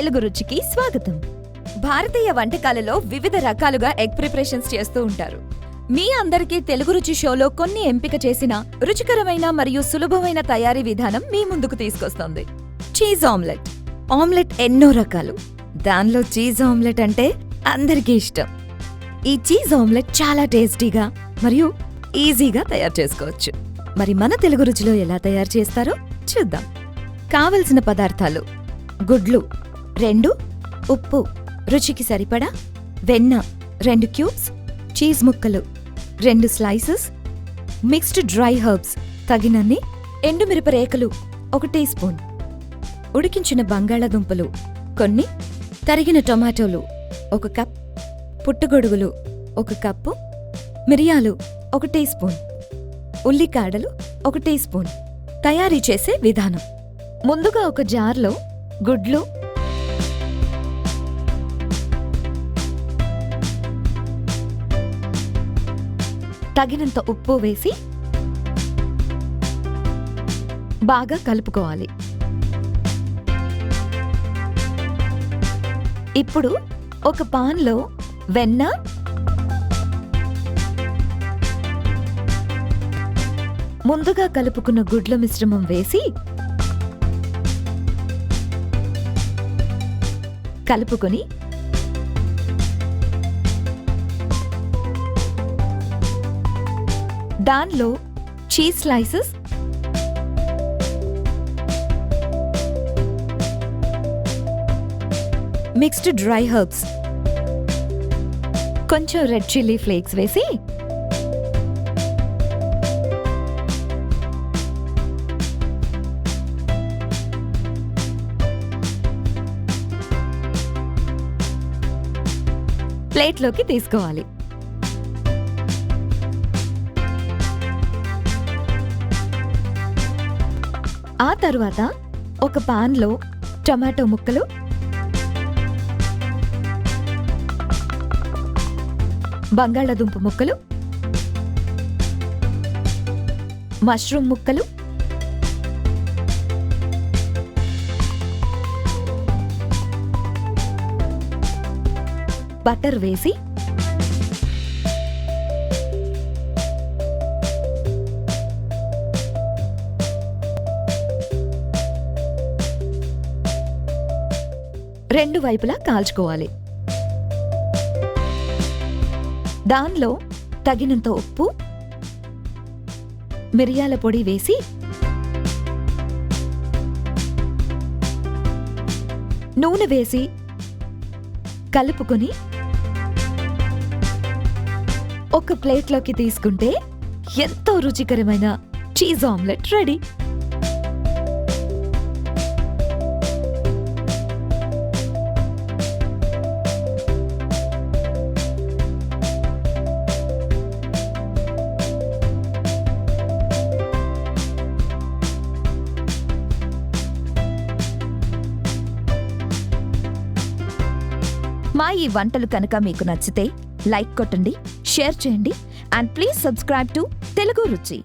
తెలుగు రుచికి స్వాగతం. భారతీయ వంటకాలలో వివిధ రకాలుగా ఎగ్ ప్రిపరేషన్స్ చేస్తూ ఉంటారు. మీ అందరికీ తెలుగు రుచి షోలో కొన్ని ఎంపిక చేసిన రుచికరమైన మరియు సులభమైన తయారీ విధానం మీ ముందుకు తీసుకొస్తుంది. Cheese omelette. ఆమ్లెట్ ఎన్నో రకాలు, దానిలో చీజ్ ఆమ్లెట్ అంటే అందరికీ ఇష్టం. ఈ చీజ్ ఆమ్లెట్ చాలా టేస్టీగా మరియు ఈజీగా తయారు చేసుకోవచ్చు. మరి మన తెలుగు రుచిలో ఎలా తయారు చేస్తారో చూద్దాం. కావలసిన పదార్థాలు: గుడ్లు 2, ఉప్పు రుచికి సరిపడా, వెన్న 2 క్యూబ్స్, చీజ్ ముక్కలు 2 స్లైసెస్, మిక్స్డ్ డ్రై హర్బ్స్ తగినన్ని, ఎండుమిరప రేఖలు 1 టీ స్పూన్, ఉడికించిన బంగాళాదుంపలు కొన్ని, తరిగిన టొమాటోలు 1 కప్, పుట్టగొడుగులు 1 కప్పు, మిరియాలు 1 టీ స్పూన్, ఉల్లికాడలు 1 టీ స్పూన్. తయారీ చేసే విధానం: ముందుగా ఒక జార్లో గుడ్లు, తగినంత ఉప్పు వేసి బాగా కలుపుకోవాలి. ఇప్పుడు ఒక పాన్లో వెన్న, ముందుగా కలుపుకున్న గుడ్ల మిశ్రమం వేసి కలుపుకొని దానిలో cheese slices, mixed dry herbs, కొంచెం రెడ్ చిల్లీ ఫ్లేక్స్ వేసి ప్లేట్లోకి తీసుకోవాలి. ఆ తరువాత ఒక పాన్లో టమాటో ముక్కలు, బంగాళాదుంప ముక్కలు, మష్రూమ్ ముక్కలు, బటర్ వేసి రెండు వైపులా కాల్చుకోవాలి. దానిలో తగినంత ఉప్పు, మిరియాల పొడి వేసి నూనె వేసి కలుపుకొని ఒక ప్లేట్లోకి తీసుకుంటే ఎంతో రుచికరమైన చీజ్ ఆమ్లెట్ రెడీ. మా ఈ వంటలు కనుక మీకు నచ్చితే లైక్ కొట్టండి, షేర్ చేయండి, and please subscribe to Telugu రుచి.